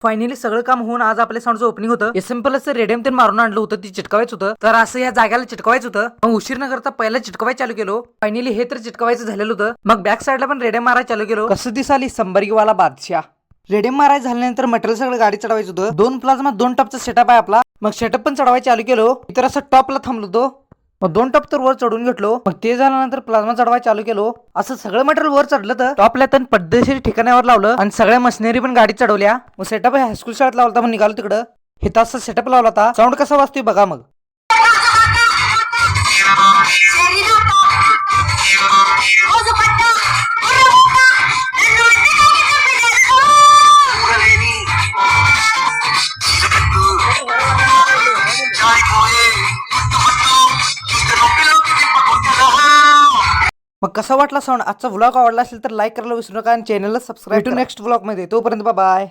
Finally सगळं काम होऊन आज आपल्या साऊंडचं ओपनिंग होतं. एसएमपलचं रेडियम ते मारून आणलं होतं, ती चिटकावायचं होतं. तर असं या जागेला चिटकवायचं होतं. मग उशीर न करता पहिला चिटकवायचं चालू केलो. फायनली हे तर चिटकवायचं झालेलं होतं. मग बॅक साईडला पण रेडियम मारायला चालू केलो. कसं दिसाली संबर्गीवाला बादशाह. रेडियम मारायचं झाल्यानंतर मटेरियल सगळं गाडी चढवायचं होतं. 2 प्लाझ्मा 2 टपचा सेटअप आहे आपला. मग सेटअप पण चढवायचं चालू केलो. इतर असं टॉपला थांबलो होतो. मग 2 टप तर वर चढून घेतलो. मग ते झाल्यानंतर प्लाझ्मा चढवायला चालू केलो. असं सगळं मटेरियल वर चढलं तर टॉपला तर पद्धतशीर ठिकाणावर लावलं आणि सगळ्या मशिनरी पण गाडीत चढवल्या. मग सेटअप हायस्कूल शाळेत लावला होता, मग निघालो तिकडं. हे तास सेटअप लावला होता. साऊंड कसा वाजतोय बघा मग. मग कसा वाटला साऊंड? आजचा व्लॉग आवडला असेल तर लाईक करायला विसरू नका आणि चॅनलला सबस्क्राईब. नेक्स्ट व्लॉग मध्ये, तोपर्यंत बाय.